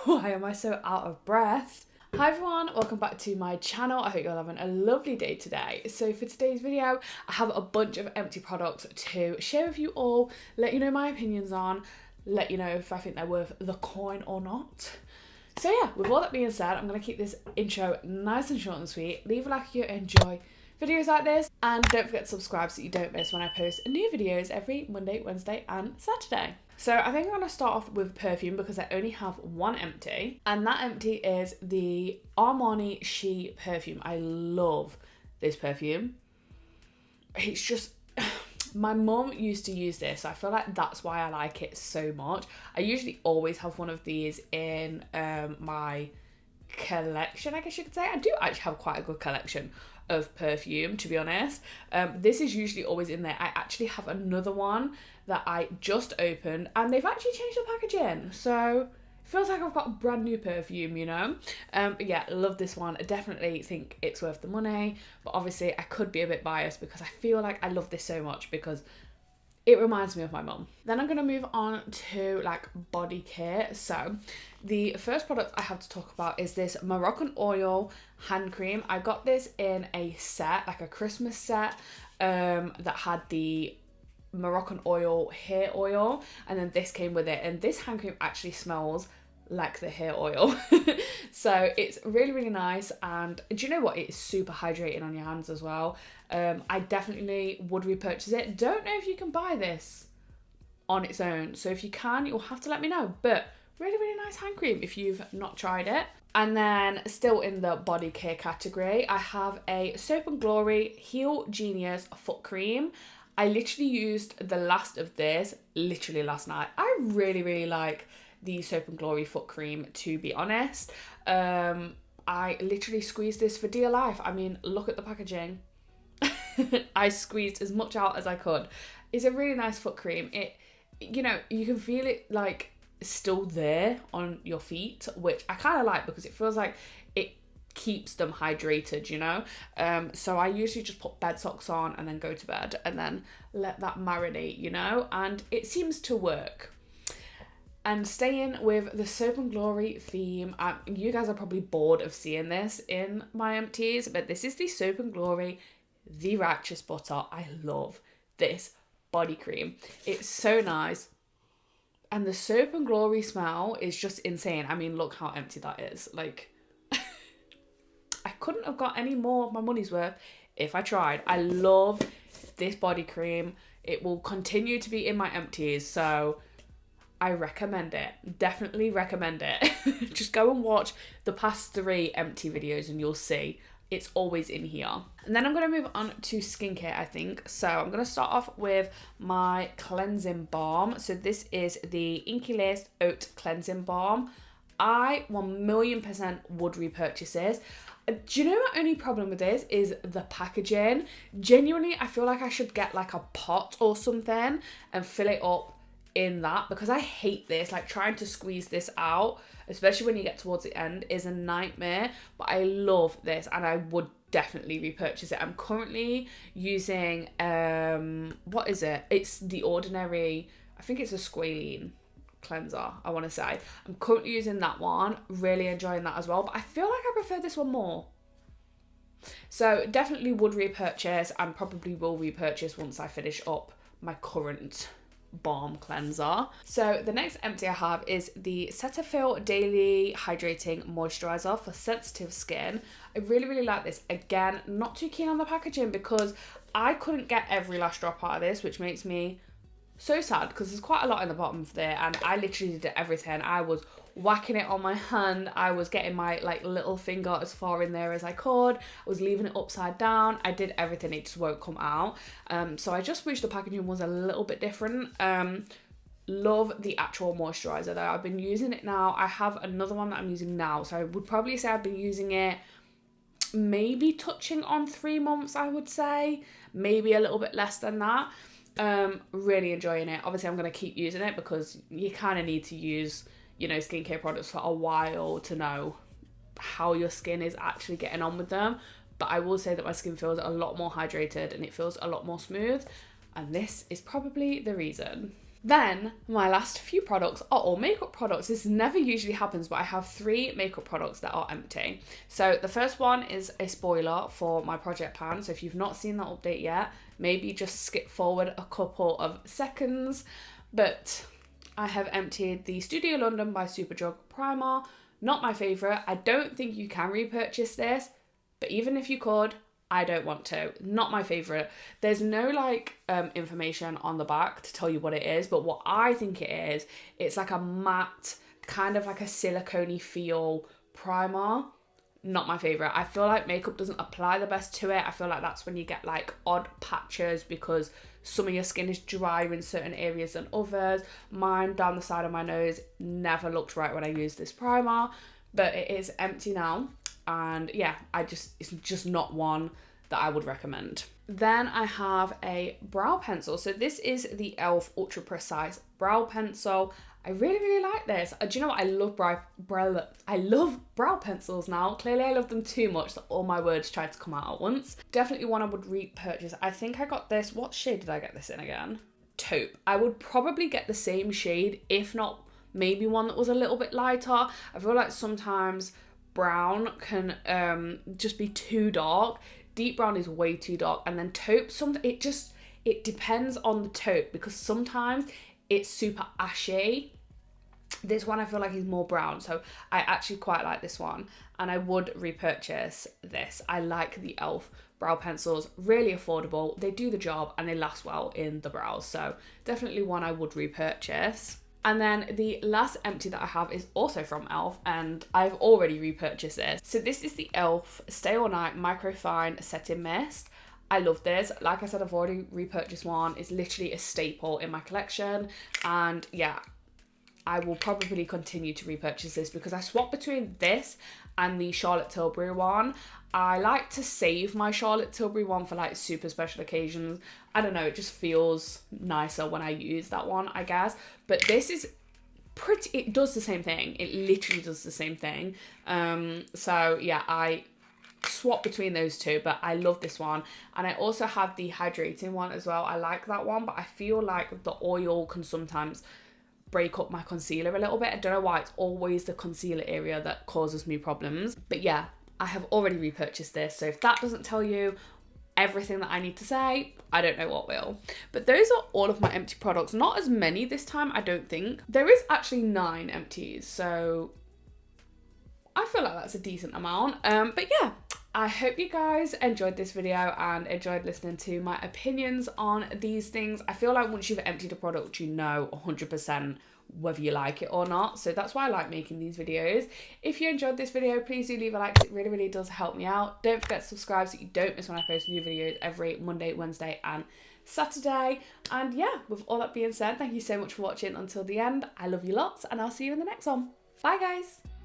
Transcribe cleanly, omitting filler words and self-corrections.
Why am I so out of breath? Hi everyone, welcome back to my channel. I hope you're having a lovely day today. So for today's video, I have a bunch of empty products to share with you all, let you know my opinions on, let you know if I think they're worth the coin or not. So yeah, with all that being said, I'm going to keep this intro nice and short and sweet. Leave a like if you enjoy videos like this, and don't forget to subscribe so you don't miss when I post new videos every Monday, Wednesday and Saturday. So I think I'm going to start off with Perfume because I only have one empty, and that empty is the Allarnah She perfume. I love this perfume. It's just, my mum used to use this, so I feel like that's why I like it so much. I usually always have one of these in my collection, I guess you could say. I do actually have quite a good collection of perfume, to be honest. This is usually always in there. I actually have another one that I just opened, and they've actually changed the packaging, so it feels like I've got a brand new perfume, you know. But yeah, love this one. I definitely think it's worth the money, but obviously I could be a bit biased because I feel like I love this so much because it reminds me of my mum. Then I'm going to move on to like body care. So the first product I have to talk about is this Moroccan oil hand cream. I got this in a set, like a Christmas set, that had the Moroccan oil hair oil, and then this came with it, and this hand cream actually smells like the hair oil. So it's really, really nice, and do you know what, it's super hydrating on your hands as well. I definitely would repurchase it. Don't know if you can buy this on its own, so if you can, you'll have to let me know, but really, really nice hand cream if you've not tried it. And then still in the body care category, I have a Soap and Glory Heal Genius foot cream. I literally used the last of this literally last night. I really, really like the Soap and Glory foot cream, to be honest. I literally squeezed this for dear life. I mean, look at the packaging. I squeezed as much out as I could. It's a really nice foot cream. It, you know, you can feel it like still there on your feet, which I kind of like because it feels like it keeps them hydrated, you know. So I usually just put bed socks on and then go to bed and then let that marinate, you know, and it seems to work. And staying with the Soap and Glory theme, you guys are probably bored of seeing this in my empties, but this is the Soap and Glory The Righteous Butter. I love this body cream. It's so nice. And the Soap and Glory smell is just insane. I mean, look how empty that is. Like, I couldn't have got any more of my money's worth if I tried. I love this body cream. It will continue to be in my empties, so I recommend it. Definitely recommend it. Just go and watch the past 3 empty videos and you'll see it's always in here. And then I'm going to move on to skincare, I think. So I'm going to start off with my cleansing balm. So this is the Inky Laced Oat Cleansing Balm. I 1,000,000% would repurchase this. Do you know my only problem with this is the packaging? Genuinely, I feel like I should get like a pot or something and fill it up in that, because I hate this. Like, trying to squeeze this out, especially when you get towards the end, is a nightmare. But I love this and I would definitely repurchase it. I'm currently using what is it? It's the Ordinary, I think it's a squalene cleanser, I want to say. I'm currently using that one, really enjoying that as well, but I feel like I prefer this one more. So definitely would repurchase, and probably will repurchase once I finish up my current balm cleanser. So the next empty I have is the Cetaphil Daily Hydrating Moisturizer for sensitive skin. I really, really like this. Again, not too keen on the packaging because I couldn't get every last drop out of this, which makes me so sad because there's quite a lot in the bottom of there, and I literally did everything. I was whacking it on my hand, I was getting my like little finger as far in there as I could, I was leaving it upside down, I did everything, it just won't come out. So I just wish the packaging was a little bit different. Love the actual moisturizer though. I've been using it now. I have another one that I'm using now, so I would probably say I've been using it maybe touching on 3 months, I would say, maybe a little bit less than that. Really enjoying it. Obviously I'm going to keep using it because you kind of need to use, you know, skincare products for a while to know how your skin is actually getting on with them. But I will say that my skin feels a lot more hydrated and it feels a lot more smooth, and this is probably the reason. Then my last few products are all makeup products. This never usually happens, but I have 3 makeup products that are empty. So the first one is a spoiler for my project pan. So if you've not seen that update yet, maybe just skip forward a couple of seconds. But I have emptied the Studio London by Superdrug Primer. Not my favourite. I don't think you can repurchase this, but even if you could, I don't want to. Not my favourite. There's no information on the back to tell you what it is, but what I think it is, it's like a matte, kind of like a silicone-y feel primer. Not my favourite. I feel like makeup doesn't apply the best to it. I feel like that's when you get like odd patches because some of your skin is drier in certain areas than others. Mine down the side of my nose never looked right when I used this primer, but it is empty now. And yeah, it's just not one that I would recommend. Then I have a brow pencil. So this is the e.l.f. Ultra Precise Brow Pencil. I really, really like this. Do you know what? I love brow pencils now. Clearly I love them too much that all my words tried to come out at once. Definitely one I would repurchase. I think I got this, what shade did I get this in again? Taupe. I would probably get the same shade, if not maybe one that was a little bit lighter. I feel like sometimes brown can just be too dark. Deep brown is way too dark, and then taupe, it depends on the taupe because sometimes it's super ashy. This one I feel like is more brown, so I actually quite like this one and I would repurchase this. I like the e.l.f. brow pencils, really affordable, they do the job and they last well in the brows, so definitely one I would repurchase. And then the last empty that I have is also from e.l.f. and I've already repurchased this. So this is the e.l.f. Stay All Night Microfine Setting Mist. I love this. Like I said, I've already repurchased one. It's literally a staple in my collection. And yeah, I will probably continue to repurchase this because I swap between this and the Charlotte Tilbury one. I like to save my Charlotte Tilbury one for like super special occasions. I don't know, it just feels nicer when I use that one, I guess. But this is it does the same thing. It literally does the same thing. So yeah, I swap between those two, but I love this one. And I also have the hydrating one as well. I like that one, but I feel like the oil can sometimes break up my concealer a little bit. I don't know why, it's always the concealer area that causes me problems. But yeah, I have already repurchased this, so if that doesn't tell you everything that I need to say, I don't know what will. But those are all of my empty products. Not as many this time, I don't think. There is actually 9 empties, so I feel like that's a decent amount. But yeah, I hope you guys enjoyed this video and enjoyed listening to my opinions on these things. I feel like once you've emptied a product, you know 100% whether you like it or not. So that's why I like making these videos. If you enjoyed this video, please do leave a like, because it really, really does help me out. Don't forget to subscribe so you don't miss when I post new videos every Monday, Wednesday and Saturday. And yeah, with all that being said, thank you so much for watching until the end. I love you lots and I'll see you in the next one. Bye guys.